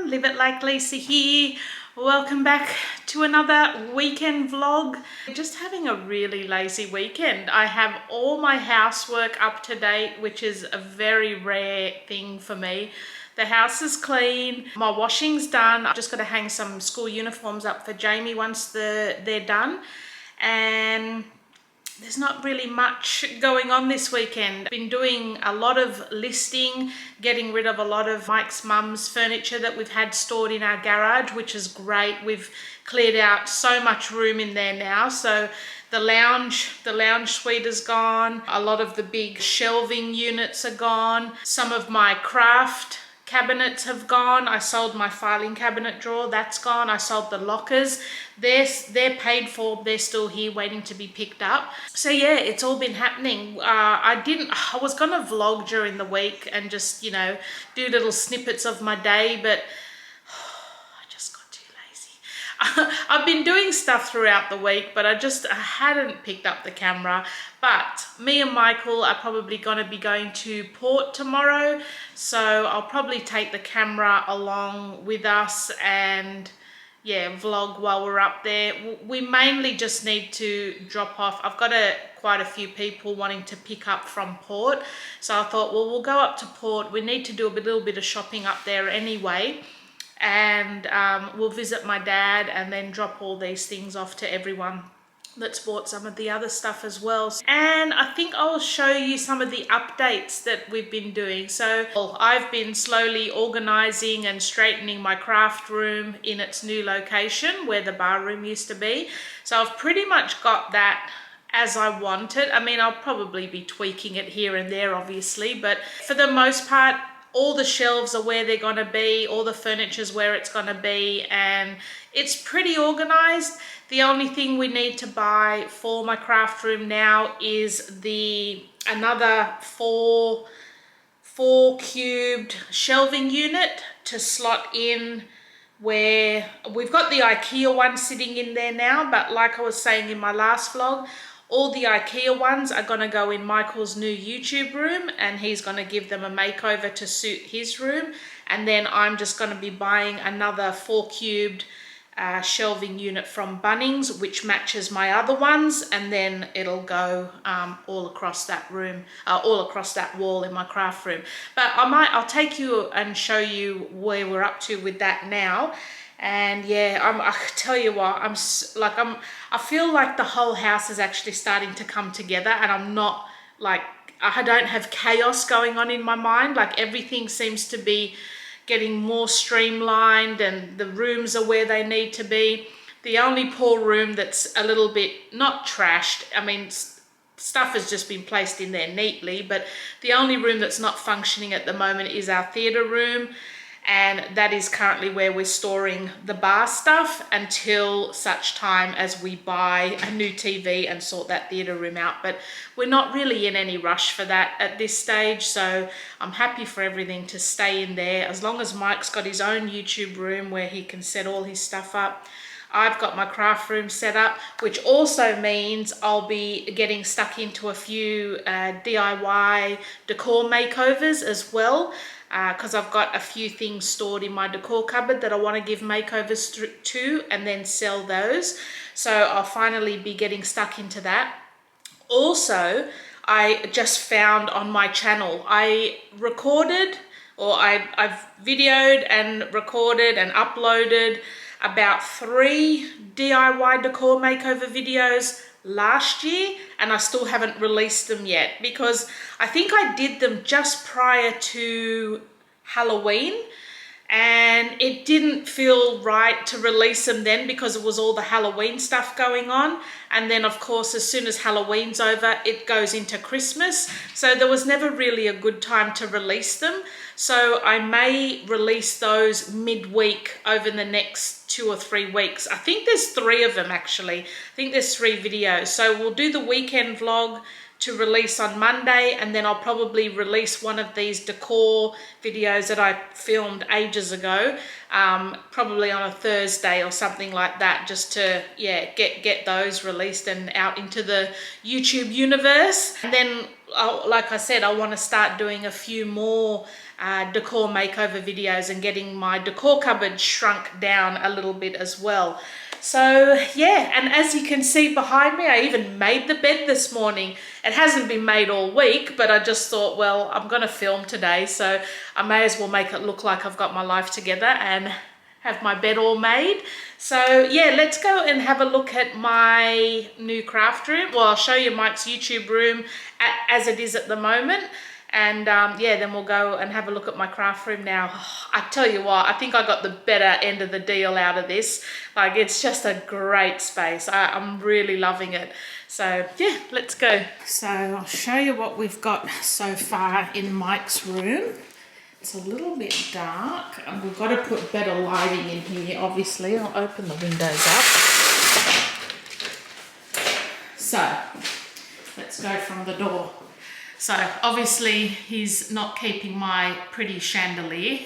Live It Like Lisa here. Welcome back to another weekend vlog. Just having a really lazy weekend. I have all my housework up to date, which is a very rare thing for me. The house is clean, my washing's done. I've just got to hang some school uniforms up for Jamie once they're done. And there's not really much going on this weekend. I've been doing a lot of listing, getting rid of a lot of Mike's mum's furniture that we've had stored in our garage, which is great. We've cleared out so much room in there now. So the lounge suite is gone. A lot of the big shelving units are gone. Some of my craft cabinets have gone. I sold my filing cabinet drawer, that's gone. I sold the lockers. They're paid for, they're still here waiting to be picked up. So yeah, it's all been happening. I was gonna vlog during the week and just, you know, do little snippets of my day, but I just got too lazy. I've been doing stuff throughout the week, but I hadn't picked up the camera. But me and Michael are probably going to be going to Port tomorrow, so I'll probably take the camera along with us and yeah, vlog while we're up there. We mainly just need to drop off. I've got quite a few people wanting to pick up from Port, so I thought, well, we'll go up to Port. We need to do a little bit of shopping up there anyway, and we'll visit my dad and then drop all these things off to everyone that's bought some of the other stuff as well. And I think I'll show you some of the updates that we've been doing. So I've been slowly organizing and straightening my craft room in its new location where the bar room used to be. So I've pretty much got that as I want it. I mean, I'll probably be tweaking it here and there, obviously, but for the most part, all the shelves are where they're going to be, all the furniture's where it's going to be, and it's pretty organized. The only thing we need to buy for my craft room now is another four cubed shelving unit to slot in where we've got the IKEA one sitting in there now, but like I was saying in my last vlog, all the IKEA ones are going to go in Michael's new YouTube room, and he's going to give them a makeover to suit his room. And then I'm just going to be buying another 4 cubed shelving unit from Bunnings, which matches my other ones, and then it'll go all across that room, all across that wall in my craft room. But I'll take you and show you where we're up to with that now. And yeah, I tell you what, I feel like the whole house is actually starting to come together, and I'm not like, I don't have chaos going on in my mind. Like, everything seems to be getting more streamlined and the rooms are where they need to be. The only poor room that's a little bit not trashed, I mean, stuff has just been placed in there neatly, but the only room that's not functioning at the moment is our theatre room. And that is currently where we're storing the bar stuff until such time as we buy a new TV and sort that theatre room out. But we're not really in any rush for that at this stage, so I'm happy for everything to stay in there. As long as Mike's got his own YouTube room where he can set all his stuff up. I've got my craft room set up, which also means I'll be getting stuck into a few DIY decor makeovers as well. Because I've got a few things stored in my decor cupboard that I want to give makeovers to and then sell those. So I'll finally be getting stuck into that. Also, I just found on my channel, I've videoed and recorded and uploaded about 3 DIY decor makeover videos last year, and I still haven't released them yet because I think I did them just prior to Halloween, and it didn't feel right to release them then because it was all the Halloween stuff going on. And then of course, as soon as Halloween's over, it goes into Christmas. So there was never really a good time to release them. So I may release those midweek over the next 2 or 3 weeks. I think there's 3 of them actually. I think there's 3 videos. So we'll do the weekend vlog to release on Monday, and then I'll probably release one of these decor videos that I filmed ages ago, probably on a Thursday or something like that, just to, yeah, get those released and out into the YouTube universe. And then like I said, I want to start doing a few more decor makeover videos and getting my decor cupboard shrunk down a little bit as well. So yeah, and as you can see behind me, I even made the bed this morning. It hasn't been made all week, but I just thought, well, I'm going to film today, so I may as well make it look like I've got my life together and have my bed all made. So yeah, let's go and have a look at my new craft room. Well, I'll show you Mike's YouTube room as it is at the moment. And yeah, then we'll go and have a look at my craft room now. I tell you what, I think I got the better end of the deal out of this. Like, it's just a great space. I'm really loving it. So yeah, let's go. So I'll show you what we've got so far in Mike's room. It's a little bit dark, and we've got to put better lighting in here, obviously. I'll open the windows up. So let's go from the door. So obviously he's not keeping my pretty chandelier.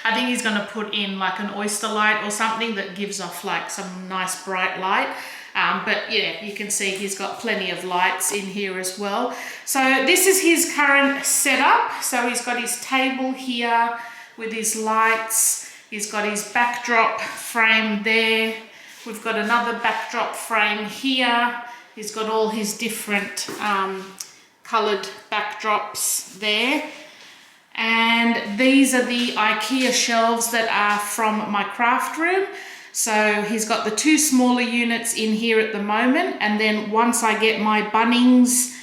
I think he's going to put in like an oyster light or something that gives off like some nice bright light. But yeah, you can see he's got plenty of lights in here as well. So this is his current setup. So he's got his table here with his lights. He's got his backdrop frame there. We've got another backdrop frame here. He's got all his different coloured backdrops there. And these are the IKEA shelves that are from my craft room. So he's got the two smaller units in here at the moment, and then once I get my Bunnings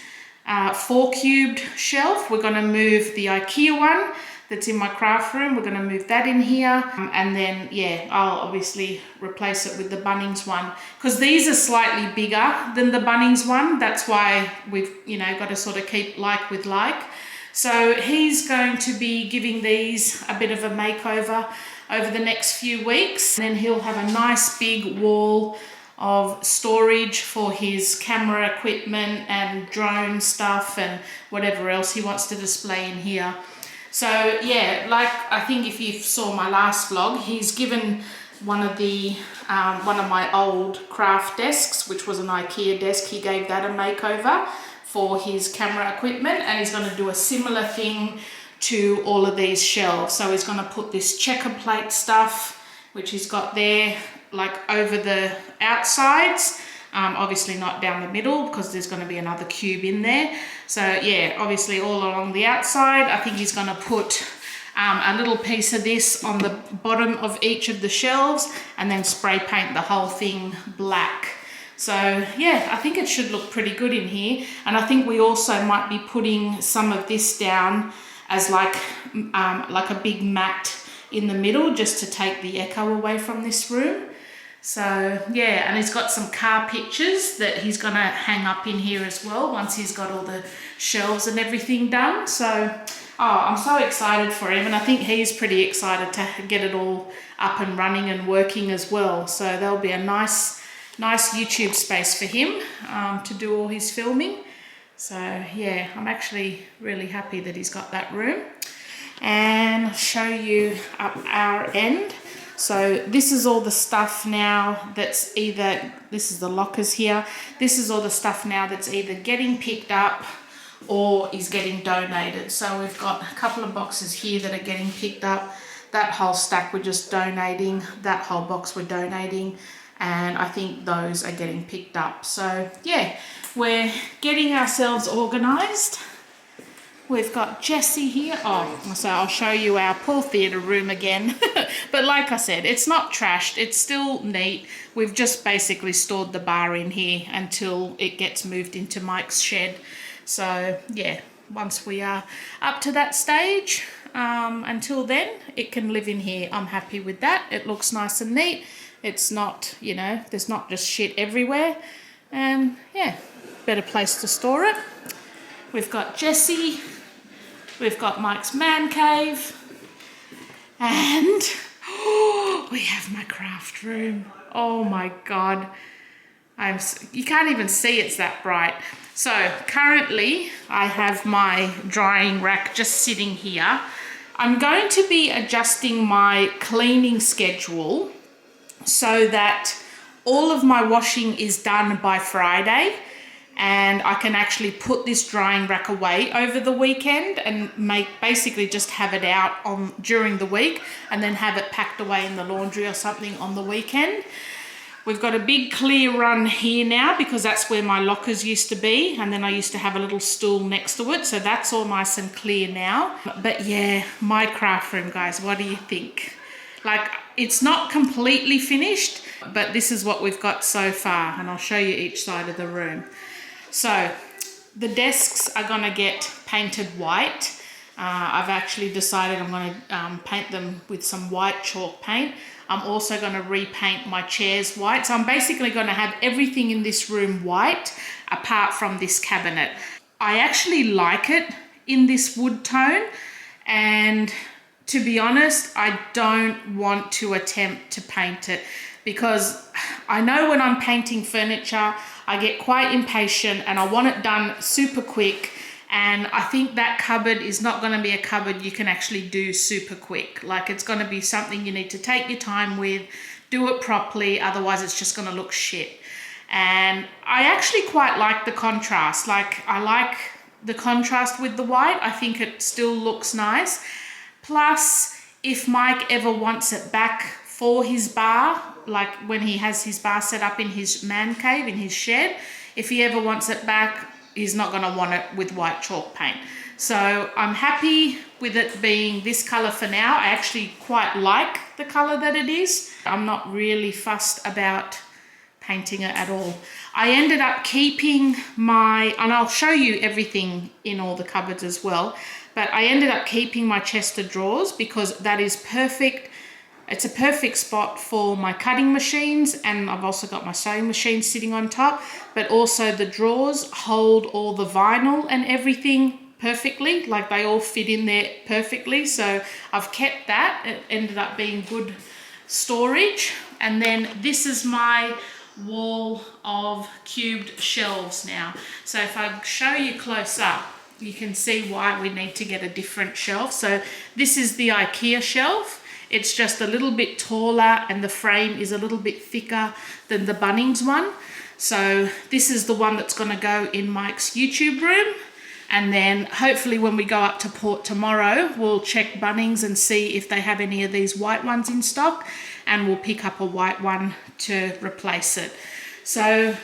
4-cubed shelf, we're going to move the IKEA one that's in my craft room. We're going to move that in here, and then yeah, I'll obviously replace it with the Bunnings one, because these are slightly bigger than the Bunnings one. That's why we've, you know, got to sort of keep like with like. So he's going to be giving these a bit of a makeover over the next few weeks, and then he'll have a nice big wall of storage for his camera equipment and drone stuff and whatever else he wants to display in here. So yeah, like I think if you saw my last vlog, he's given one of my old craft desks, which was an IKEA desk. He gave that a makeover for his camera equipment, and he's going to do a similar thing to all of these shelves. So he's going to put this checker plate stuff, which he's got there, like over the outsides, obviously not down the middle because there's going to be another cube in there. So yeah, obviously all along the outside. I think he's going to put a little piece of this on the bottom of each of the shelves, and then spray paint the whole thing black. So yeah, I think it should look pretty good in here. And I think we also might be putting some of this down as like a big mat in the middle, just to take the echo away from this room. So yeah, and he's got some car pictures that he's gonna hang up in here as well once he's got all the shelves and everything done. So I'm so excited for him, and I think he's pretty excited to get it all up and running and working as well. So there'll be a nice YouTube space for him to do all his filming. So yeah, I'm actually really happy that he's got that room. And I'll show you up our end. So this is all the stuff now that's either, this is the lockers here, this is all the stuff now that's either getting picked up or is getting donated. So we've got a couple of boxes here that are getting picked up. That whole stack we're just donating, that whole box we're donating, and I think those are getting picked up. So yeah, we're getting ourselves organised. We've got Jessie here. So I'll show you our pool theatre room again. But like I said, it's not trashed. It's still neat. We've just basically stored the bar in here until it gets moved into Mike's shed. So yeah, once we are up to that stage, until then, it can live in here. I'm happy with that. It looks nice and neat. It's not, you know, there's not just shit everywhere. And yeah, better place to store it. We've got Jessie. We've got Mike's man cave. And we have my craft room. Oh my God. You can't even see it's that bright. So currently I have my drying rack just sitting here. I'm going to be adjusting my cleaning schedule so that all of my washing is done by Friday, and I can actually put this drying rack away over the weekend and basically just have it out during the week and then have it packed away in the laundry or something on the weekend. We've got a big clear run here now because that's where my lockers used to be, and then I used to have a little stool next to it, so that's all nice and clear now. But yeah, my craft room, guys, what do you think? Like, it's not completely finished, but this is what we've got so far, and I'll show you each side of the room. So the desks are going to get painted white. I've actually decided I'm going to paint them with some white chalk paint. I'm also going to repaint my chairs white. So I'm basically going to have everything in this room white apart from this cabinet. I actually like it in this wood tone, and to be honest, I don't want to attempt to paint it because I know when I'm painting furniture, I get quite impatient and I want it done super quick. And I think that cupboard is not going to be a cupboard you can actually do super quick. Like, it's going to be something you need to take your time with, do it properly, otherwise it's just going to look shit. And I actually quite like the contrast. Like, I like the contrast with the white. I think it still looks nice. Plus, if Mike ever wants it back for his bar, like when he has his bar set up in his man cave, in his shed, if he ever wants it back, he's not going to want it with white chalk paint. So I'm happy with it being this colour for now. I actually quite like the colour that it is. I'm not really fussed about painting it at all. I ended up keeping and I'll show you everything in all the cupboards as well, but I ended up keeping my chest of drawers because that is perfect. It's a perfect spot for my cutting machines, and I've also got my sewing machine sitting on top, but also the drawers hold all the vinyl and everything perfectly. Like, they all fit in there perfectly. So I've kept that. It ended up being good storage. And then this is my wall of cubed shelves now. So if I show you close up, you can see why we need to get a different shelf. So this is the IKEA shelf. It's just a little bit taller and the frame is a little bit thicker than the Bunnings one. So this is the one that's going to go in Mike's YouTube room. And then hopefully when we go up to Port tomorrow, we'll check Bunnings and see if they have any of these white ones in stock, and we'll pick up a white one to replace it. So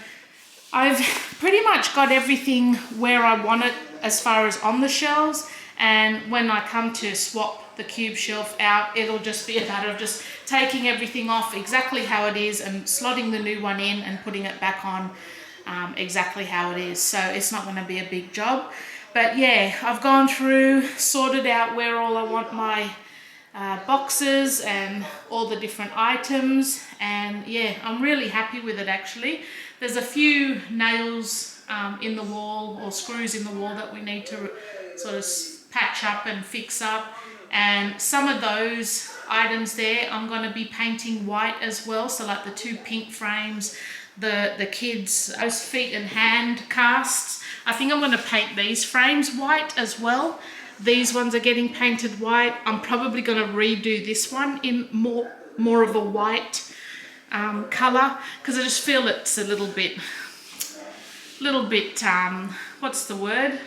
I've pretty much got everything where I want it as far as on the shelves. And when I come to swap the cube shelf out, it'll just be a matter of just taking everything off exactly how it is and slotting the new one in and putting it back on exactly how it is. So it's not going to be a big job. But yeah, I've gone through, sorted out where all I want my boxes and all the different items, and yeah, I'm really happy with it actually. There's a few nails in the wall, or screws in the wall, that we need to sort of patch up and fix up. And some of those items there I'm going to be painting white as well. So like the two pink frames, the kids' those feet and hand casts, I think I'm going to paint these frames white as well. These ones are getting painted white. I'm probably going to redo this one in more of a white colour, because I just feel it's a little bit what's the word?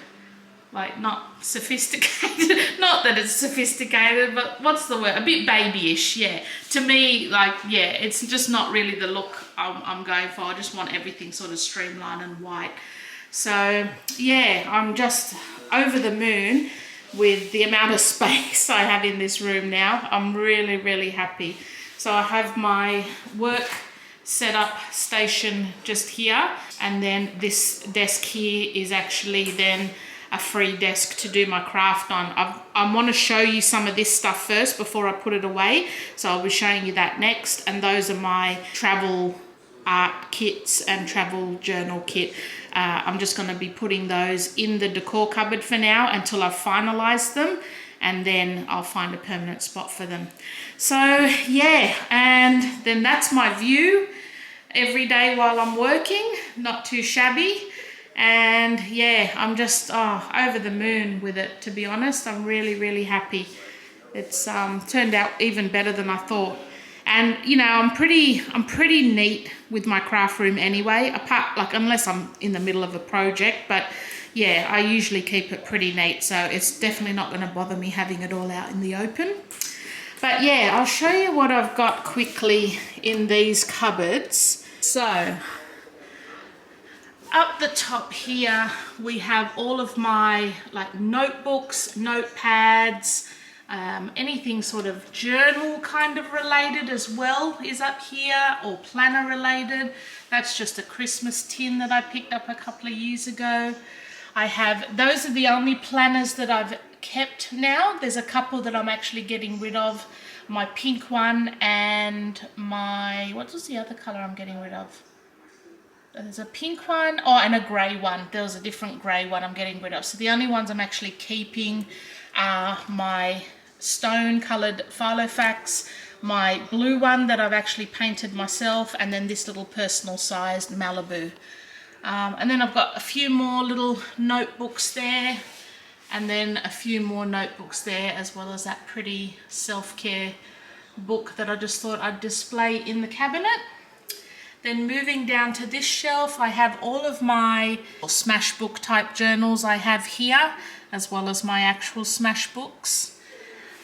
Like, not sophisticated. Not that it's sophisticated, but what's the word? A bit babyish, yeah. To me, like, yeah, it's just not really the look I'm going for. I just want everything sort of streamlined and white. So, yeah, I'm just over the moon with the amount of space I have in this room now. I'm really, really happy. So I have my work setup station just here, and then this desk here is actually then a free desk to do my craft on. I want to show you some of this stuff first before I put it away, so I'll be showing you that next. And those are my travel art kits and travel journal kit. I'm just going to be putting those in the decor cupboard for now until I've finalised them, and then I'll find a permanent spot for them. So yeah, and then that's my view every day while I'm working. Not too shabby. And yeah, I'm just over the moon with it, to be honest. I'm really, really happy. It's turned out even better than I thought. And you know, I'm pretty neat with my craft room anyway, apart like unless I'm in the middle of a project, but yeah, I usually keep it pretty neat, so it's definitely not going to bother me having it all out in the open. But yeah, I'll show you what I've got quickly in these cupboards. So up the top here we have all of my like notebooks, notepads, anything sort of journal kind of related as well is up here, or planner related. That's just a Christmas tin that I picked up a couple of years ago. I have, those are the only planners that I've kept now. There's a couple that I'm actually getting rid of. My pink one and my, what was the other colour I'm getting rid of? There's a pink one, oh, and a grey one. There was a different grey one I'm getting rid of. So the only ones I'm actually keeping are my stone coloured Filofax, my blue one that I've actually painted myself, and then this little personal sized Malibu. And then I've got a few more little notebooks there, and then a few more notebooks there, as well as that pretty self-care book that I just thought I'd display in the cabinet. Then moving down to this shelf, I have all of my smash book type journals I have here, as well as my actual smash books.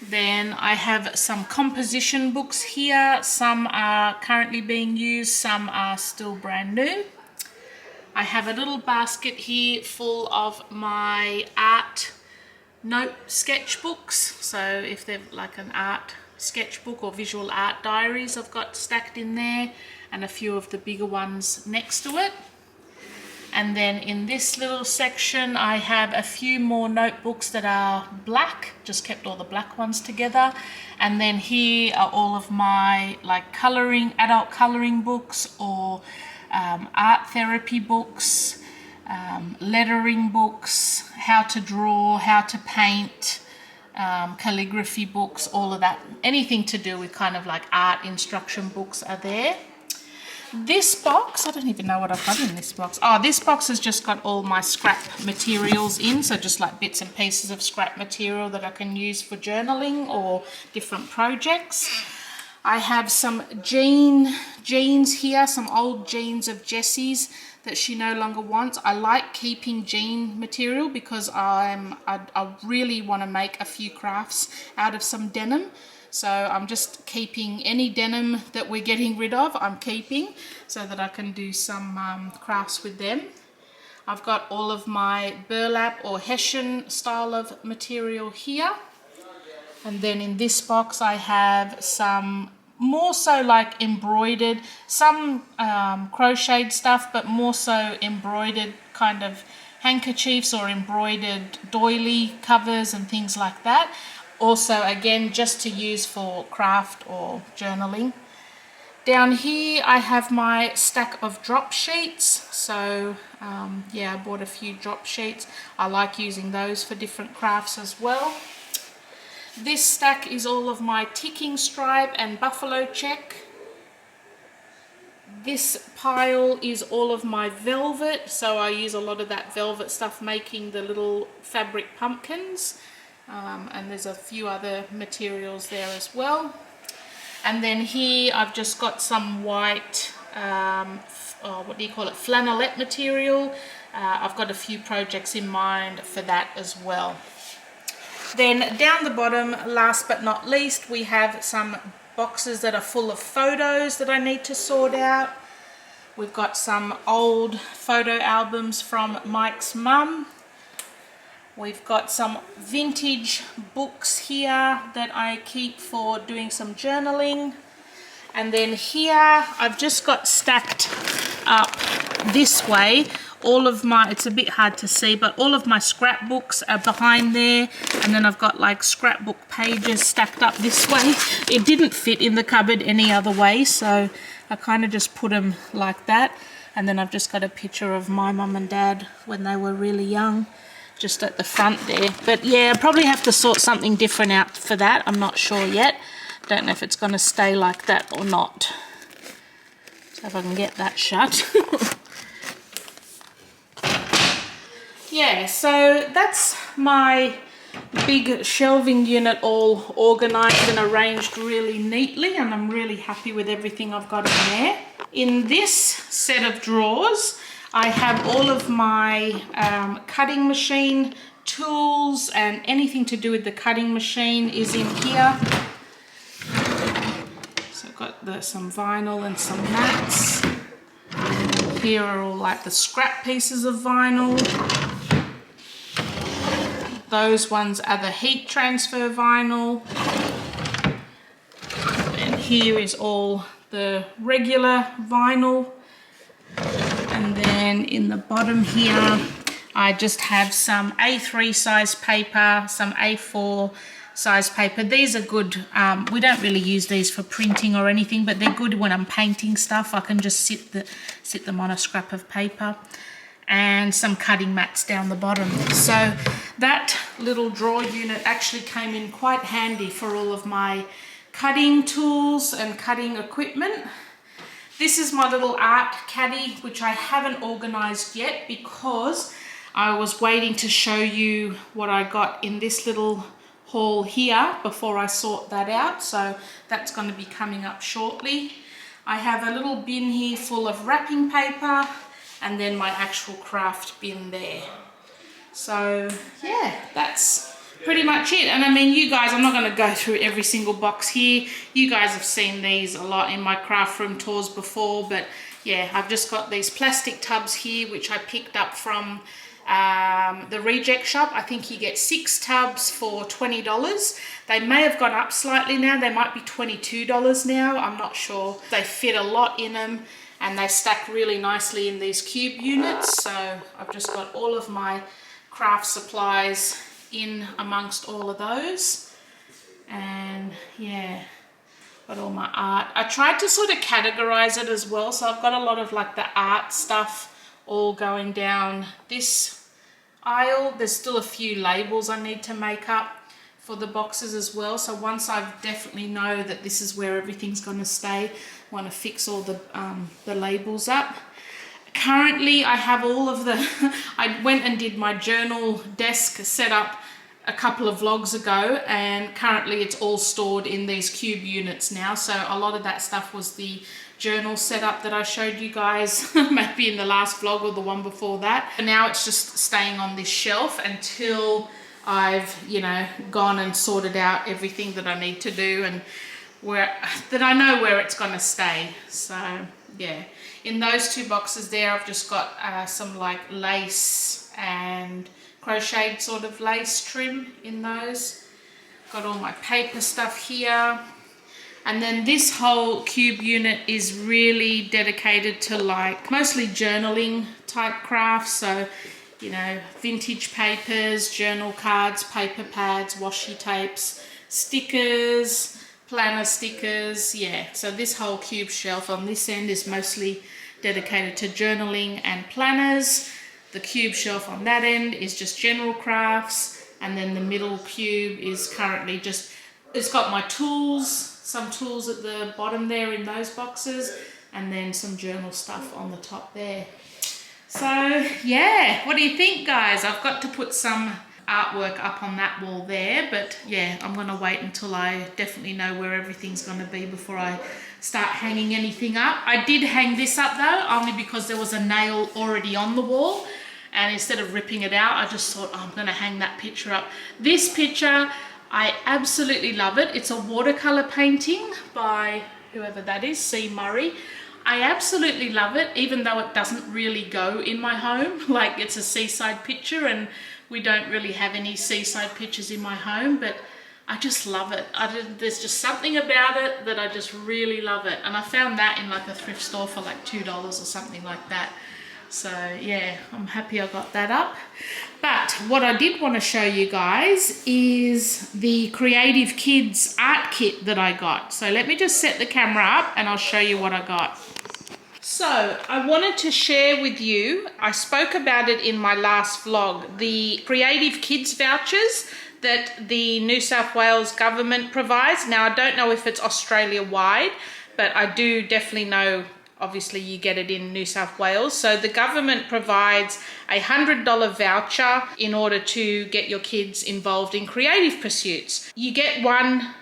Then I have some composition books here. Some are currently being used, some are still brand new. I have a little basket here full of my art note sketchbooks. So if they're like an art sketchbook or visual art diaries, I've got stacked in there, and a few of the bigger ones next to it. And then in this little section I have a few more notebooks that are black, just kept all the black ones together. And then here are all of my like colouring, adult colouring books, or art therapy books, lettering books, how to draw, how to paint, calligraphy books, all of that. Anything to do with kind of like art instruction books are there. This box, I don't even know what I've got in this box. Oh, this box has just got all my scrap materials in, so just like bits and pieces of scrap material that I can use for journaling or different projects. I have some jeans here, some old jeans of Jessie's that she no longer wants. I like keeping jean material because I really want to make a few crafts out of some denim. So I'm just keeping any denim that we're getting rid of, I'm keeping, so that I can do some crafts with them. I've got all of my burlap or Hessian style of material here. And then in this box I have some more so like embroidered, some crocheted stuff, but more so embroidered kind of handkerchiefs or embroidered doily covers and things like that. Also, again, just to use for craft or journaling. Down here, I have my stack of drop sheets. So, yeah, I bought a few drop sheets. I like using those for different crafts as well. This stack is all of my ticking stripe and buffalo check. This pile is all of my velvet. So I use a lot of that velvet stuff making the little fabric pumpkins. And there's a few other materials there as well. And then here I've just got some white, what do you call it, flannelette material. I've got a few projects in mind for that as well. Then down the bottom, last but not least, we have some boxes that are full of photos that I need to sort out. We've got some old photo albums from Mike's mum. We've got some vintage books here that I keep for doing some journaling. And then here I've just got stacked up this way all of my, it's a bit hard to see, but all of my scrapbooks are behind there. And then I've got like scrapbook pages stacked up this way. It didn't fit in the cupboard any other way, so I kind of just put them like that. And then I've just got a picture of my mum and dad when they were really young, just at the front there. But yeah, I probably have to sort something different out for that. I'm not sure yet. Don't know if it's going to stay like that or not. So if I can get that shut. Yeah, so that's my big shelving unit all organized and arranged really neatly, and I'm really happy with everything I've got in there. In this set of drawers, I have all of my cutting machine tools, and anything to do with the cutting machine is in here. So I've got some vinyl and some mats. Here are all like the scrap pieces of vinyl. Those ones are the heat transfer vinyl. And here is all the regular vinyl. And then in the bottom here, I just have some A3 size paper, some A4 size paper. These are good. We don't really use these for printing or anything, but they're good when I'm painting stuff. I can just sit them on a scrap of paper. And some cutting mats down the bottom. So that little drawer unit actually came in quite handy for all of my cutting tools and cutting equipment. This is my little art caddy, which I haven't organized yet because I was waiting to show you what I got in this little haul here before I sort that out. So that's going to be coming up shortly. I have a little bin here full of wrapping paper, and then my actual craft bin there. So yeah, that's pretty much it. And I mean, you guys, I'm not going to go through every single box here. You guys have seen these a lot in my craft room tours before, but yeah, I've just got these plastic tubs here, which I picked up from the reject shop. I think you get 6 tubs for $20. They may have gone up slightly now. They might be $22 now. I'm not sure. They fit a lot in them, and they stack really nicely in these cube units. So I've just got all of my craft supplies in amongst all of those. And yeah, got all my art. I tried to sort of categorize it as well. So I've got a lot of like the art stuff all going down this aisle. There's still a few labels I need to make up for the boxes as well. So once I definitely know that this is where everything's going to stay, I want to fix all the labels up. Currently I have all of the I went and did my journal desk setup a couple of vlogs ago, and currently it's all stored in these cube units now. So a lot of that stuff was the journal setup that I showed you guys maybe in the last vlog or the one before that. And now it's just staying on this shelf until I've, you know, gone and sorted out everything that I need to do, and that I know where it's going to stay. So yeah, in those 2 boxes there, I've just got some like lace and crocheted sort of lace trim in those. Got all my paper stuff here. And then this whole cube unit is really dedicated to like mostly journaling type crafts. So, you know, vintage papers, journal cards, paper pads, washi tapes, stickers, planner stickers. Yeah, so this whole cube shelf on this end is mostly dedicated to journaling and planners. The cube shelf on that end is just general crafts, and then the middle cube is currently just, it's got my tools, some tools at the bottom there in those boxes, and then some journal stuff on the top there. So yeah, what do you think, guys? I've got to put some artwork up on that wall there, but yeah, I'm going to wait until I definitely know where everything's going to be before I start hanging anything up. I did hang this up though, only because there was a nail already on the wall, and instead of ripping it out, I just thought, oh, I'm going to hang that picture up. This picture, I absolutely love it. It's a watercolor painting by whoever that is, C. Murray. I absolutely love it, even though it doesn't really go in my home. Like, it's a seaside picture, and we don't really have any seaside pictures in my home, but I just love it. There's just something about it that I just really love it. And I found that in like a thrift store for like $2 or something like that. So yeah, I'm happy I got that up. But what I did want to show you guys is the Creative Kids art kit that I got. So let me just set the camera up and I'll show you what I got. So I wanted to share with you, I spoke about it in my last vlog, the Creative Kids vouchers that the New South Wales government provides. Now, I don't know if it's Australia-wide, but I do definitely know obviously you get it in New South Wales. So the government provides a $100 voucher in order to get your kids involved in creative pursuits. You get one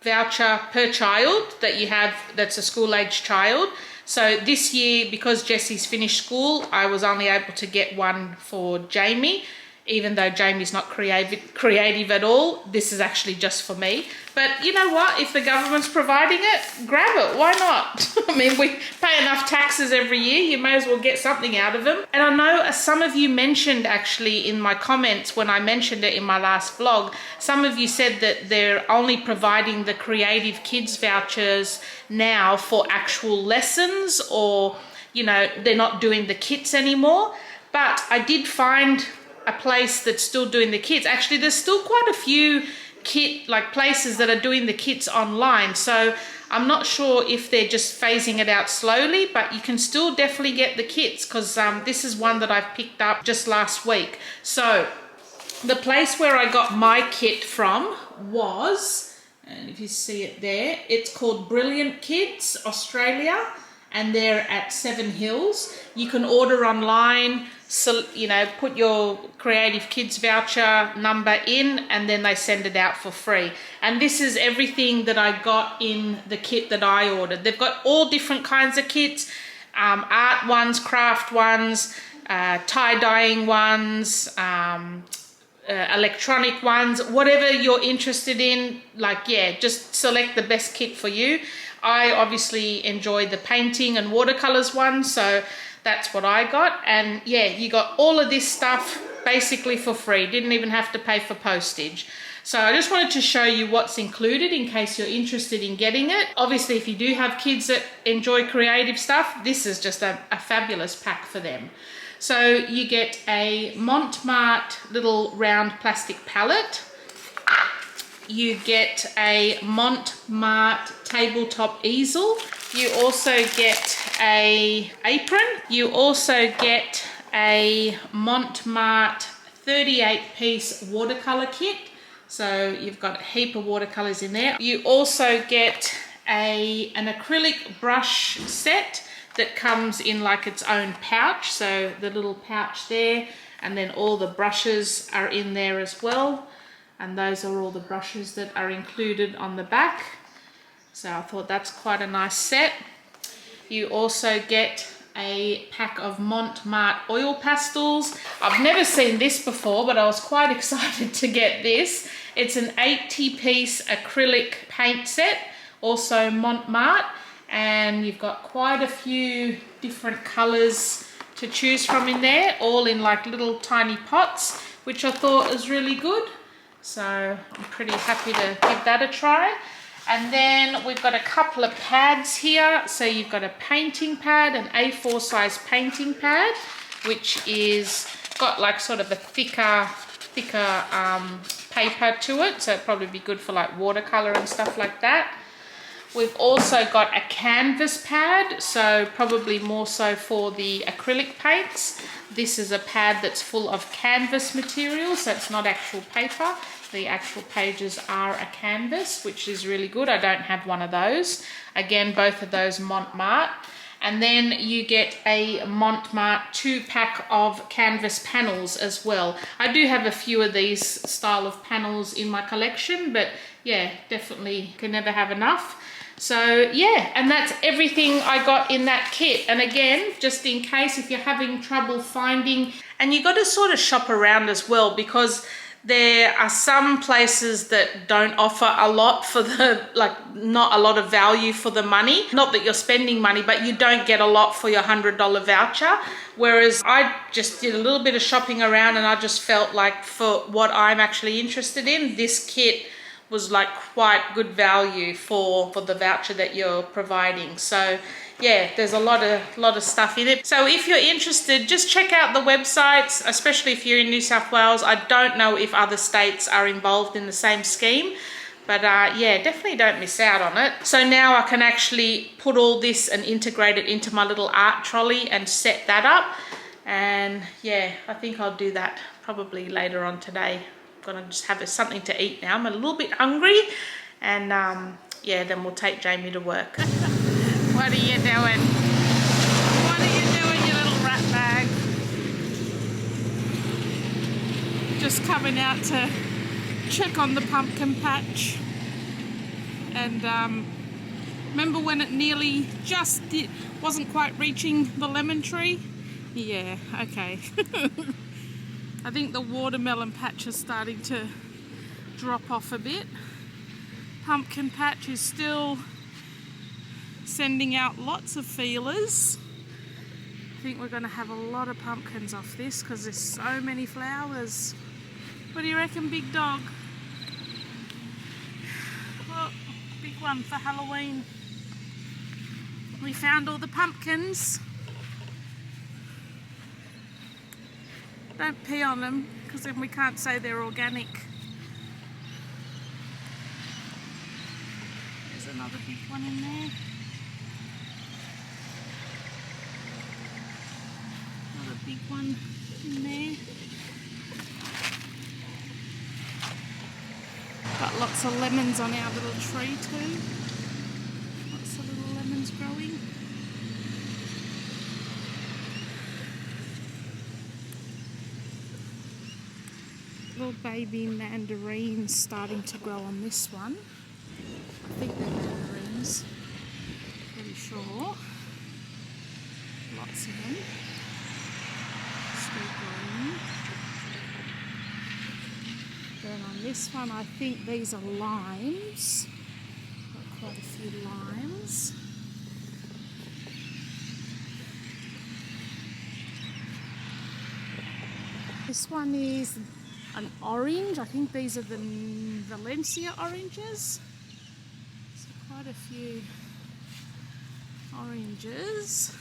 voucher per child that you have that's a school-age child. So this year, because Jessie's finished school, I was only able to get one for Jamie. Even though Jamie's not creative at all, this is actually just for me. But you know what? If the government's providing it, grab it. Why not? I mean, we pay enough taxes every year. You may as well get something out of them. And I know some of you mentioned actually in my comments when I mentioned it in my last vlog, some of you said that they're only providing the Creative Kids vouchers now for actual lessons, or, you know, they're not doing the kits anymore. But I did find a place that's still doing the kits. Actually, there's still quite a few places that are doing the kits online. So I'm not sure if they're just phasing it out slowly, but you can still definitely get the kits, because this is one that I've picked up just last week. So the place where I got my kit from was, and if you see it there, it's called Brilliant Kids Australia, and they're at Seven Hills. You can order online. So, you know, put your Creative Kids voucher number in, and then they send it out for free. And this is everything that I got in the kit that I ordered. They've got all different kinds of kits, art ones, craft ones, tie-dyeing ones, electronic ones, whatever you're interested in. Like, yeah, just select the best kit for you. I obviously enjoy the painting and watercolors one, so that's what I got. And yeah, you got all of this stuff basically for free. Didn't even have to pay for postage. So I just wanted to show you what's included in case you're interested in getting it. Obviously, if you do have kids that enjoy creative stuff, this is just a fabulous pack for them. So you get a Montmart little round plastic palette. You get a Montmart tabletop easel. You also get a apron. You also get a Montmart 38-piece watercolor kit. So you've got a heap of watercolors in there. You also get an acrylic brush set that comes in like its own pouch. So the little pouch there, and then all the brushes are in there as well. And those are all the brushes that are included on the back. So I thought that's quite a nice set. You also get a pack of Montmart oil pastels. I've never seen this before, but I was quite excited to get this. It's an 80-piece acrylic paint set, also Montmart, and you've got quite a few different colors to choose from in there, all in like little tiny pots, which I thought was really good. So I'm pretty happy to give that a try. And then we've got a couple of pads here. So you've got a painting pad, an A4 size painting pad, which is got like sort of a thicker paper to it. So it'd probably be good for like watercolor and stuff like that. We've also got a canvas pad, so probably more so for the acrylic paints. This is a pad that's full of canvas material, so it's not actual paper. The actual pages are a canvas, which is really good. I don't have one of those. Again, both of those Montmart. And then you get a Montmart 2-pack of canvas panels as well. I do have a few of these style of panels in my collection, but yeah, definitely can never have enough. So yeah, and that's everything I got in that kit. And again, just in case if you're having trouble finding, and you got to sort of shop around as well, because there are some places that don't offer a lot for the, like, not a lot of value for the money. Not that you're spending money, but you don't get a lot for your $100 voucher. Whereas I just did a little bit of shopping around, and I just felt like for what I'm actually interested in, this kit was like quite good value for the voucher that you're providing. So yeah, there's a lot of stuff in it. So if you're interested, just check out the websites, especially if you're in New South Wales. I don't know if other states are involved in the same scheme, but yeah, definitely don't miss out on it. So now I can actually put all this and integrate it into my little art trolley and set that up. And yeah, I think I'll do that probably later on today. I'm gonna just have something to eat now. I'm a little bit hungry, and yeah, then we'll take Jamie to work. What are you doing? What are you doing, you little rat bag? Just coming out to check on the pumpkin patch. And remember when it nearly wasn't quite reaching the lemon tree? Yeah, okay. I think the watermelon patch is starting to drop off a bit. Pumpkin patch is still sending out lots of feelers. I think we're going to have a lot of pumpkins off this because there's so many flowers. What do you reckon, big dog? Oh, big one for Halloween. We found all the pumpkins. Don't pee on them because then we can't say they're organic. There's another big one in there. Another big one in there. Got lots of lemons on our little tree too. Lots of little lemons growing. Little baby mandarins starting to grow on this one. I think they're mandarins. Pretty sure. Lots of them. Still growing. Then on this one, I think these are limes. Got quite a few limes. This one is an orange. I think these are the Valencia oranges. So quite a few oranges.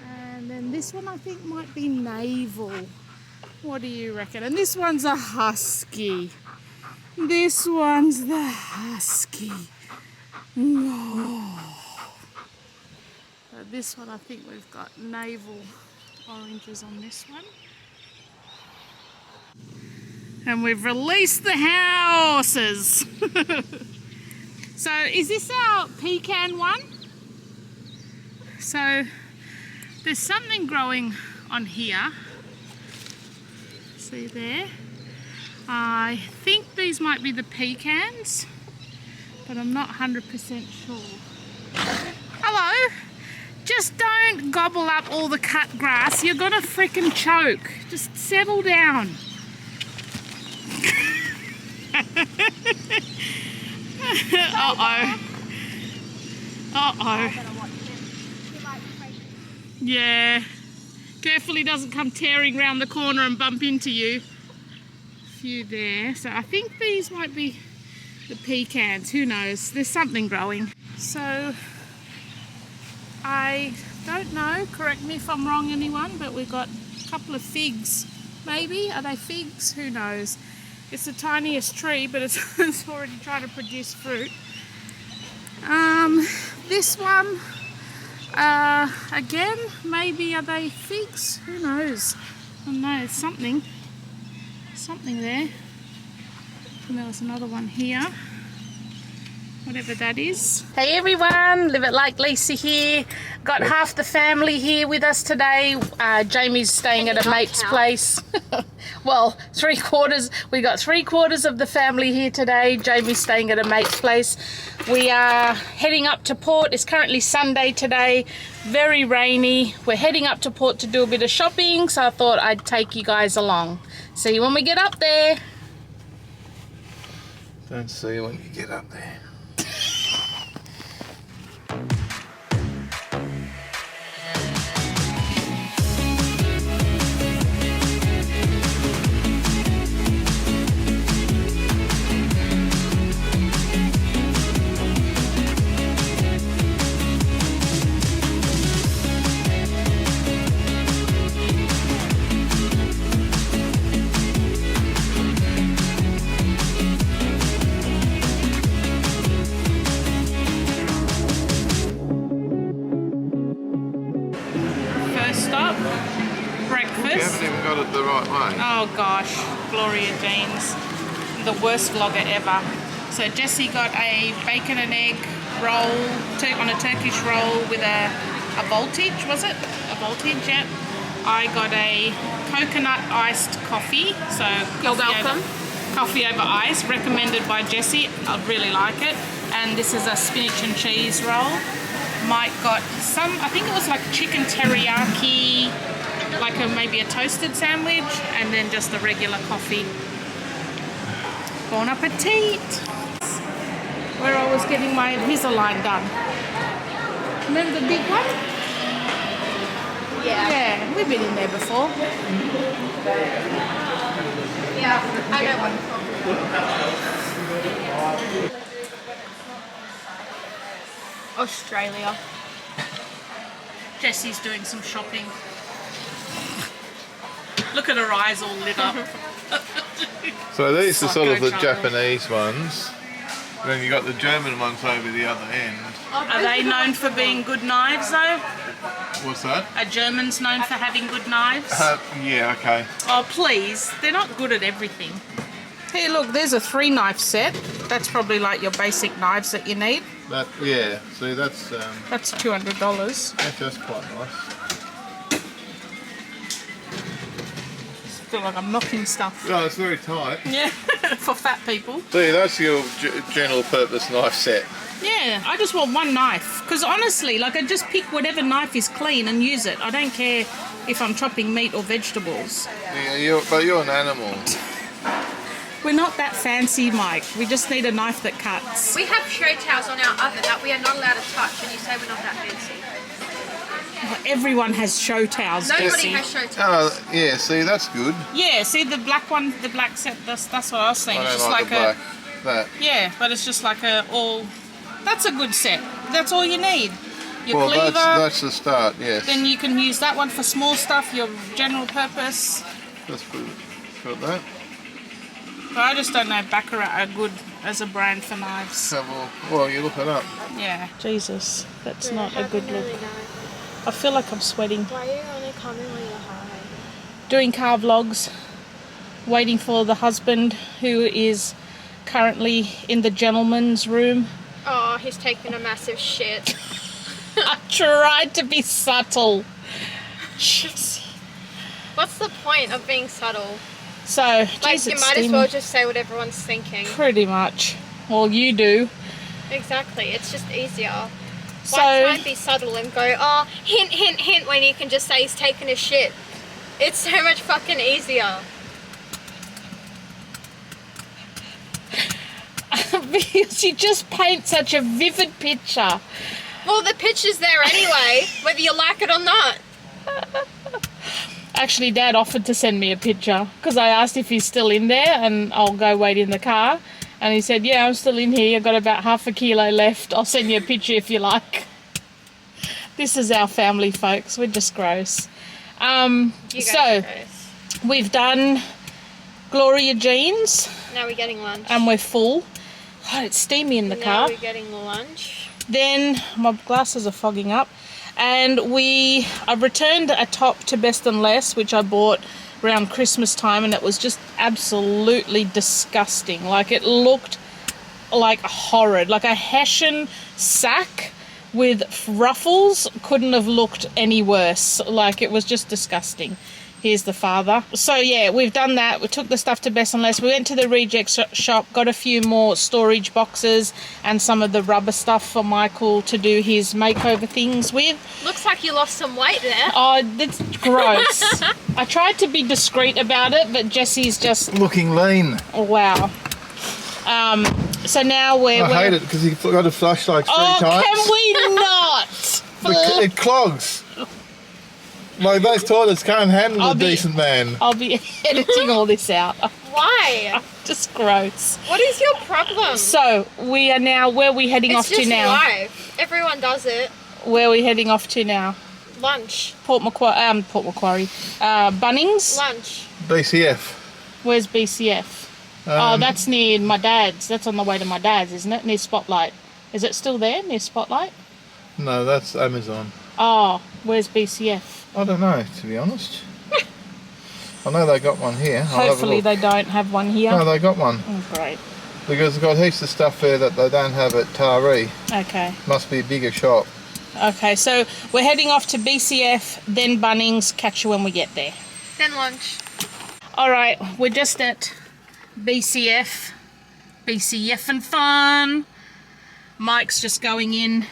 And then this one I think might be navel. What do you reckon? And this one's a husky. This one's the husky. Oh. So this one I think we've got navel oranges on this one. And we've released the horses. So is this our pecan one? So there's something growing on here. See there? I think these might be the pecans, but I'm not 100% sure. Hello? Just don't gobble up all the cut grass. You're gonna frickin' choke. Just settle down. Uh-oh. Uh-oh. Yeah. Careful he doesn't come tearing round the corner and bump into you. A few there. So I think these might be the pecans. Who knows? There's something growing. So I don't know. Correct me if I'm wrong, anyone, but we've got a couple of figs. Maybe? Are they figs? Who knows? It's the tiniest tree, but it's already trying to produce fruit. This one, again, maybe are they figs? Who knows? I don't know, it's something there. And there was another one here. Whatever that is. Hey everyone, Live It Like Lisa here. Got half the family here with us today. Jamie's staying at a mate's place. Well, 3/4. We got 3/4 of the family here today. Jamie's staying at a mate's place. We are heading up to Port. It's currently Sunday today. Very rainy. We're heading up to Port to do a bit of shopping, so I thought I'd take you guys along. See you when we get up there. Don't see you when you get up there. The right way. Oh gosh, Gloria Jeans, the worst vlogger ever. So Jessie got a bacon and egg roll, on a Turkish roll with a voltage, was it? A voltage, yeah. I got a coconut iced coffee, so You're welcome. Coffee over ice, recommended by Jessie. I really like it. And this is a spinach and cheese roll. Mike got some, I think it was like chicken teriyaki, like maybe a toasted sandwich, and then just the regular coffee. Bon appetit! Where I was getting my Invisalign done. Remember the big one? Yeah. Yeah, we've been in there before. Yeah, I know one. Australia. Jessie's doing some shopping. Look at her eyes all lit up. So these are sort of the Psycho Japanese ones. Then you got the German ones over the other end. Are they known for being good knives though? What's that? Are Germans known for having good knives? Yeah, okay. Oh please, they're not good at everything. Here look, there's a 3-knife set. That's probably like your basic knives that you need. That, yeah, see that's $200. that's quite nice. I feel like I'm knocking stuff. No, it's very tight. Yeah, for fat people. See, that's your general purpose knife set. Yeah, I just want one knife. Because honestly, like I just pick whatever knife is clean and use it. I don't care if I'm chopping meat or vegetables. Yeah, but you're an animal. We're not that fancy, Mike. We just need a knife that cuts. We have show towels on our oven that we are not allowed to touch, and you say we're not that fancy. Everyone has show towels. Nobody Jessie. has show towels. Oh, yeah, see, that's good. Yeah, see the black one, the black set. That's what I was saying. I It's don't just like like the black. That. yeah, but it's just like a all. That's a good set. That's all you need. Your Well, cleaver. that's the start, yes. Then you can use that one for small stuff. Your general purpose. That's good. Got that. But I just don't know if Baccarat are good as a brand for knives. Well, you look it up. Yeah. Jesus, that's not a good look. I feel like I'm sweating. Why are you only coming when you're high? Doing car vlogs, waiting for the husband who is currently in the gentleman's room. Oh, he's taking a massive shit. I tried to be subtle. Jeez. What's the point of being subtle? So, Like, geez, you it's might as steaming. well just say what everyone's thinking. Pretty much. Well, you do. Exactly, it's just easier. So, Why try and be subtle and go, oh, hint, hint, hint, when you can just say he's taking a shit? It's so much fucking easier. because you just paint such a vivid picture. Well, the picture's there anyway, whether you like it or not. Actually, Dad offered to send me a picture because I asked if he's still in there and I'll go wait in the car. And he said, yeah, I'm still in here. I've got about half a kilo left. I'll send you a picture if you like. This is our family, folks. We're just gross. You guys So, are gross. we've done Gloria Jeans Now we're getting lunch. and we're full. God, it's steamy in the now car. we're getting lunch. Then my glasses are fogging up. And I returned a top to Best and Less, which I bought around Christmas time, and it was just absolutely disgusting. Like, it looked like horrid. Like a Hessian sack with ruffles couldn't have looked any worse. Like, it was just disgusting. Here's the father. So yeah, we've done that. We took the stuff to Best and Less. We went to the reject shop, got a few more storage boxes and some of the rubber stuff for Michael to do his makeover things with. Looks like you lost some weight there. Oh, that's gross. I tried to be discreet about it, but Jessie's just, Looking lean. oh, wow. So now we're... I hate it because you got to flush like 3 Oh, times. can we not? It clogs. Like, those toilets can't handle I'll a be- decent man. I'll be editing all this out. Why? Just gross. What is your problem? So we are now, where are we heading It's off to just now? life. Everyone does it. Where are we heading off to now? Lunch. Port Macquarie, Bunnings? Lunch. BCF. Where's BCF? Oh, that's near my dad's. That's on the way to my dad's, isn't it? Near Spotlight. Is it still there, near Spotlight? No, that's Amazon. Oh, where's BCF? I don't know, to be honest. I know they got one here. I'll have a Hopefully look. they don't have one here. No, they got one. Oh, great. Because it's got heaps of stuff there that they don't have at Taree. Okay. Must be a bigger shop. Okay, so we're heading off to BCF, then Bunnings. Catch you when we get there. Then lunch. All right, we're just at BCF. BCF and fun. Mike's just going in.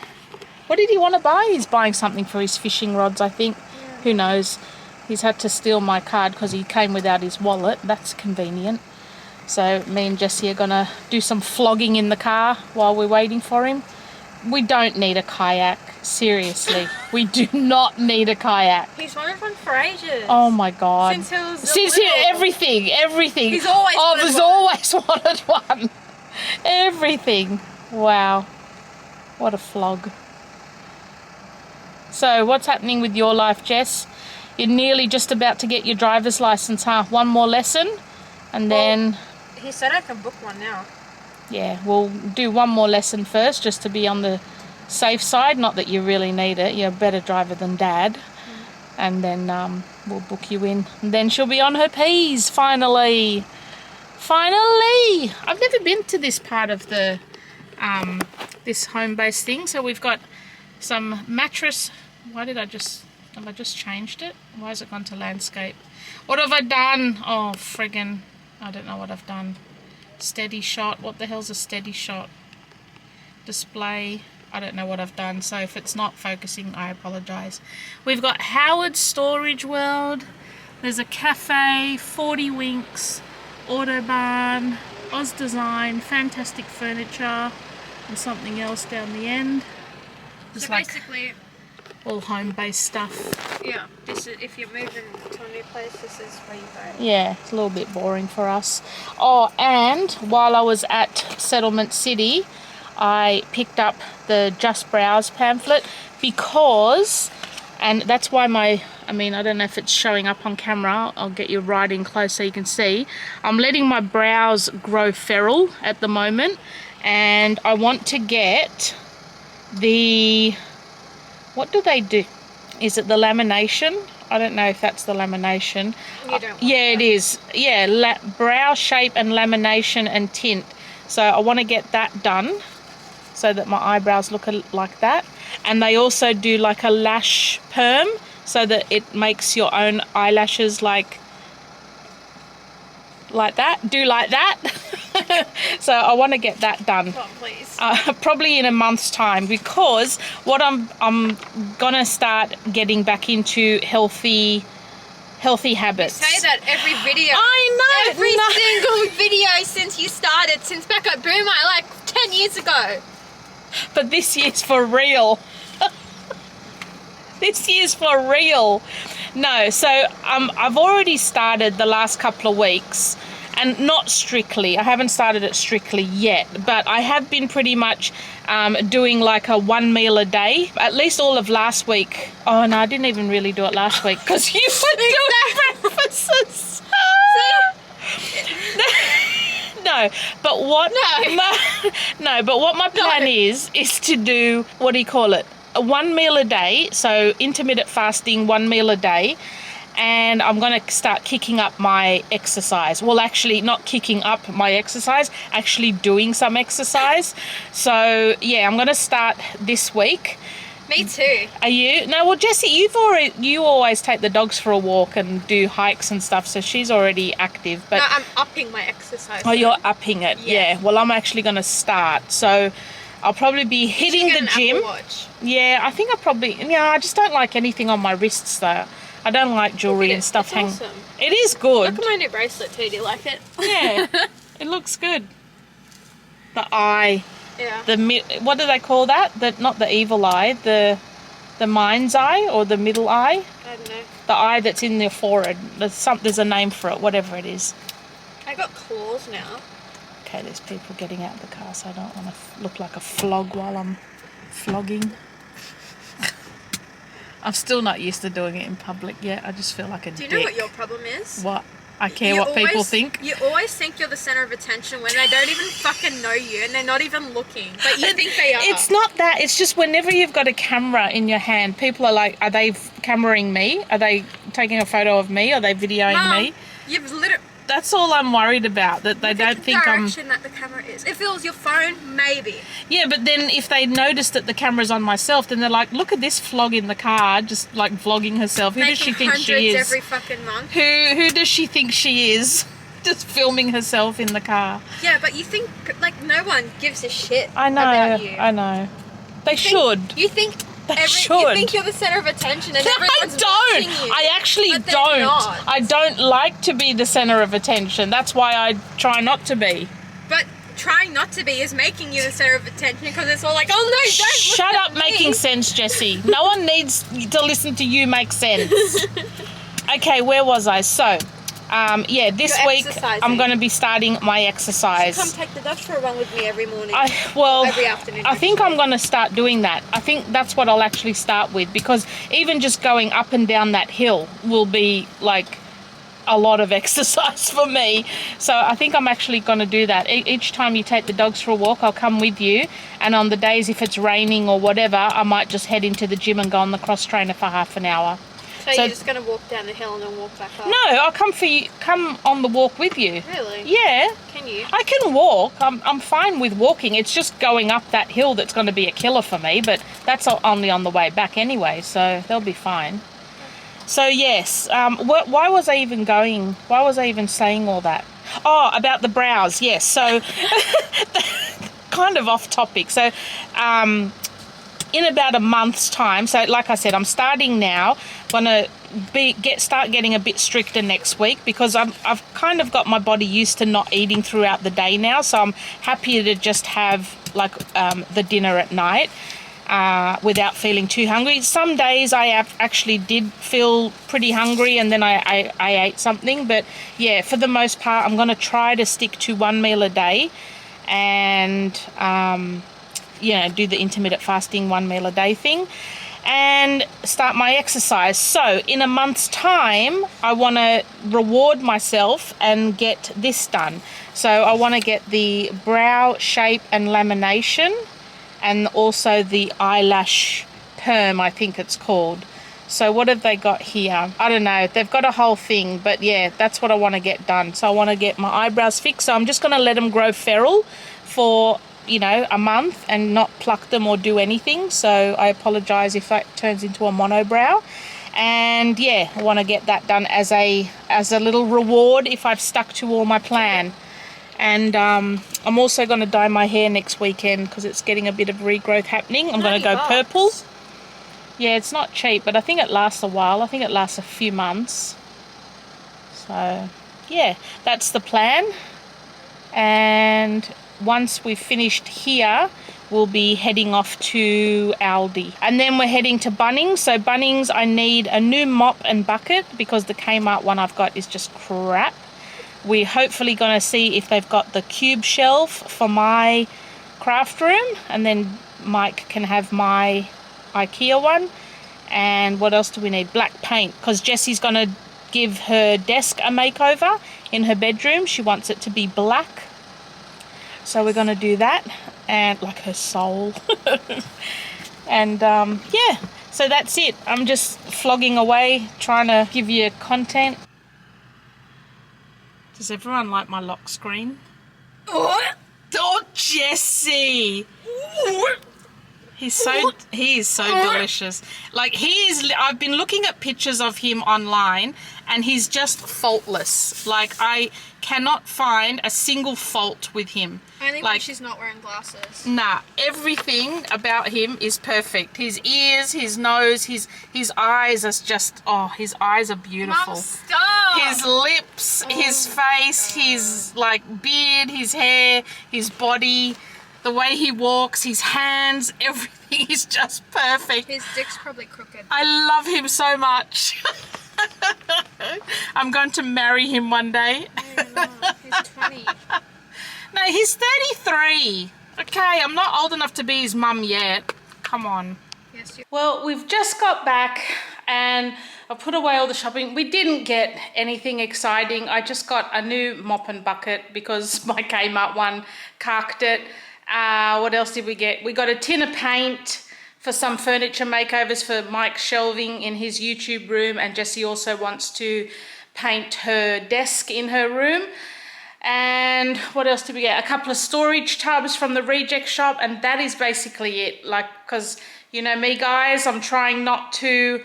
What did he want to buy? He's buying something for his fishing rods, I think. Yeah. Who knows? He's had to steal my card because he came without his wallet. That's convenient. So me and Jessie are going to do some flogging in the car while we're waiting for him. We don't need a kayak. Seriously. We do not need a kayak. He's wanted one for ages. Oh my God. Since he was everything. He's always always wanted one. Everything. Wow. What a flog. So what's happening with your life, Jess? You're nearly just about to get your driver's license, huh? One more lesson and then... He said I can book one now. Yeah, we'll do one more lesson first just to be on the safe side. Not that you really need it. You're a better driver than Dad. And then we'll book you in. And then she'll be on her P's, finally. Finally! I've never been to this part of the this home-based thing. So we've got some mattress. Have I just changed it? Why has it gone to landscape? What have I done? Oh, friggin', I don't know what I've done. Steady shot. What the hell's a steady shot? Display. I don't know what I've done. So if it's not focusing, I apologize. We've got Howard Storage World. There's a cafe, 40 Winks, Autobarn, Oz Design, Fantastic Furniture, and something else down the end. Just so basically, all home-based stuff. Yeah, this is, if you're moving to a new place, this is where you go. Yeah, it's a little bit boring for us. Oh, and while I was at Settlement City, I picked up the Just Browse pamphlet because, and that's why I don't know if it's showing up on camera. I'll get you right in close so you can see. I'm letting my brows grow feral at the moment, and I want to get the... What do they do? Is it the lamination? I don't know if that's the lamination. You don't yeah, it is. Yeah, brow shape and lamination and tint. So I want to get that done so that my eyebrows look like that. And they also do like a lash perm so that it makes your own eyelashes like that. Do like that. So I want to get that done. Oh, please. Probably in a month's time, because what I'm gonna start getting back into healthy habits. You say that every video. I know. Every single video since you started, since back at Boomer, like 10 years ago. But this year's for real. This year's for real. No, so I've already started the last couple of weeks, and not strictly. I haven't started it strictly yet, but I have been pretty much doing like a 1 meal a day, at least all of last week. Oh no, I didn't even really do it last week because you were doing breakfasts. No, but what? No, but what my plan is to do, what do you call it? A 1 meal a day, so intermittent fasting, 1 meal a day, and I'm going to start kicking up my exercise. Well, actually, not kicking up my exercise, actually doing some exercise. So yeah, I'm going to start this week. Me too. Are you? No, well, Jessie, you always take the dogs for a walk and do hikes and stuff, so she's already active. But no, I'm upping my exercise. Oh, you're upping it. Yeah. Well, I'm actually going to start. So I'll probably be hitting the gym. Apple Watch. Yeah, I think I just don't like anything on my wrists though. I don't like jewelry and stuff hanging. Awesome. It is good. Look at my new bracelet too. Do you like it? Yeah, it looks good. The eye. Yeah. What do they call that? Not the evil eye. The mind's eye or the middle eye. I don't know. The eye that's in your forehead. There's a name for it. Whatever it is. I got claws now. Okay, there's people getting out of the car, so I don't want to look like a flog while I'm flogging. I'm still not used to doing it in public yet. I just feel like a dick. Do you know what your problem is? What? I care what people think. You always think you're the center of attention when they don't even fucking know you and they're not even looking. But you think they are. It's not that. It's just whenever you've got a camera in your hand, people are like, are they cameraing me? Are they taking a photo of me? Are they videoing Mom, me? You've literally... That's all I'm worried about, that they don't think I'm... direction that the camera is. If it was your phone, maybe. Yeah, but then if they notice that the camera's on myself, then they're like, look at this flog in the car, just like vlogging herself. Who does she think she is? Every fucking month. Who does she think she is? Just filming herself in the car. Yeah, but you think, like, no one gives a shit I know, about you. I know. They should. You think... should. You think you're the center of attention and everyone's watching you. I actually but they're don't. not. I don't like to be the center of attention. That's why I try not to be. But trying not to be is making you the center of attention because it's all like, oh no, don't Shut look up at me. making sense, Jessie. No one needs to listen to you make sense. Okay, where was I? So, yeah, this You're week exercising. I'm going to be starting my exercise. Come take the dogs for a run with me every morning. Every afternoon. I think I'm going to start doing that. I think that's what I'll actually start with, because even just going up and down that hill will be like a lot of exercise for me. So I think I'm actually going to do that. Each time you take the dogs for a walk, I'll come with you. And on the days if it's raining or whatever, I might just head into the gym and go on the cross trainer for half an hour. So you're just going to walk down the hill and then walk back up? No, I'll come on the walk with you. Really? Yeah. Can you? I can walk. I'm fine with walking. It's just going up that hill that's going to be a killer for me, but that's only on the way back anyway, so they'll be fine. So yes, why was I even saying all that? Oh, about the brows, yes. So kind of off topic. So in about a month's time, so like I said, I'm starting now. I'm gonna start getting a bit stricter next week, because I've kind of got my body used to not eating throughout the day now, so I'm happier to just have like the dinner at night without feeling too hungry. Some days I actually did feel pretty hungry and then I ate something, but yeah, for the most part I'm gonna try to stick to 1 meal a day and do the intermittent fasting 1 meal a day thing and start my exercise. So in a month's time, I want to reward myself and get this done. So I want to get the brow shape and lamination and also the eyelash perm, I think it's called. So what have they got here? I don't know. They've got a whole thing, but yeah, that's what I want to get done. So I want to get my eyebrows fixed. So I'm just going to let them grow feral for a month and not pluck them or do anything. So I apologize if that turns into a monobrow. And yeah, I want to get that done as a little reward if I've stuck to all my plan. And I'm also going to dye my hair next weekend because it's getting a bit of regrowth happening. I'm going to go purple. Yeah, it's not cheap, but I think it lasts a while. I think it lasts a few months. So yeah, that's the plan. And once we've finished here, we'll be heading off to Aldi. And then we're heading to Bunnings. So Bunnings, I need a new mop and bucket because the Kmart one I've got is just crap. We're hopefully going to see if they've got the cube shelf for my craft room. And then Mike can have my IKEA one. And what else do we need? Black paint, because Jessie's going to give her desk a makeover in her bedroom. She wants it to be black. So we're going to do that, and like her soul. And yeah, so that's it. I'm just flogging away, trying to give you content. Does everyone like my lock screen? Oh, Jesse! He is so delicious. Like I've been looking at pictures of him online and he's just faultless. Like I cannot find a single fault with him. Only when she's not wearing glasses. Nah, everything about him is perfect. His ears, his nose, his eyes are just, his eyes are beautiful. Mum, stop! His lips, his face, his like beard, his hair, his body, the way he walks, his hands, everything is just perfect. His dick's probably crooked. I love him so much. I'm going to marry him one day. No, he's 20. No, he's 33. Okay, I'm not old enough to be his mum yet. Come on. Yes, you. Well, we've just got back and I put away all the shopping. We didn't get anything exciting. I just got a new mop and bucket because my Kmart one carked it. What else did we get? We got a tin of paint for some furniture makeovers for Mike's shelving in his YouTube room, and Jessie also wants to paint her desk in her room. And what else did we get? A couple of storage tubs from the reject shop, and that is basically it. Like, because you know me, guys, I'm trying not to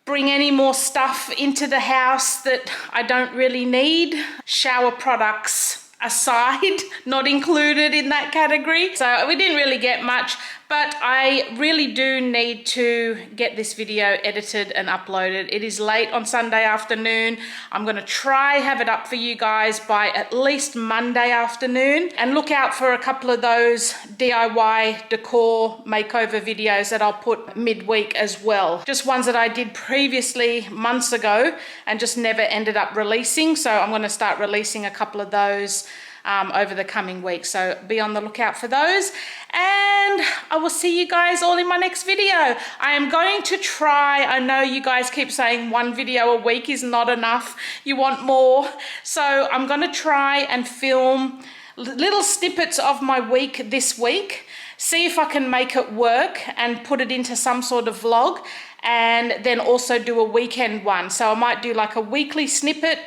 bring any more stuff into the house that I don't really need. Shower products aside, not included in that category. So we didn't really get much, but I really do need to get this video edited and uploaded. It is late on Sunday afternoon. I'm gonna try have it up for you guys by at least Monday afternoon, and look out for a couple of those DIY decor makeover videos that I'll put midweek as well. Just ones that I did previously months ago and just never ended up releasing. So I'm gonna start releasing a couple of those over the coming weeks, so be on the lookout for those, and I will see you guys all in my next video. I am going to try, I know you guys keep saying one video a week is not enough, you want more, so I'm going to try and film little snippets of my week this week, see if I can make it work and put it into some sort of vlog, and then also do a weekend one. So I might do like a weekly snippet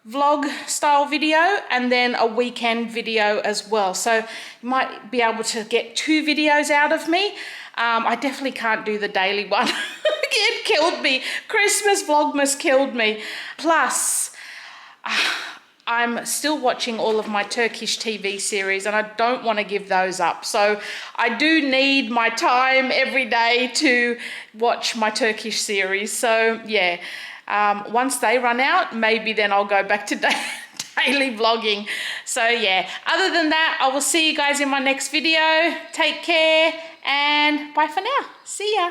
vlog style video and then a weekend video as well. So you might be able to get 2 videos out of me. I definitely can't do the daily one. It killed me. Christmas Vlogmas killed me. Plus, I'm still watching all of my Turkish TV series and I don't want to give those up. So I do need my time every day to watch my Turkish series. So yeah. Once they run out, maybe then I'll go back to daily vlogging. So yeah, other than that, I will see you guys in my next video. Take care and bye for now. See ya.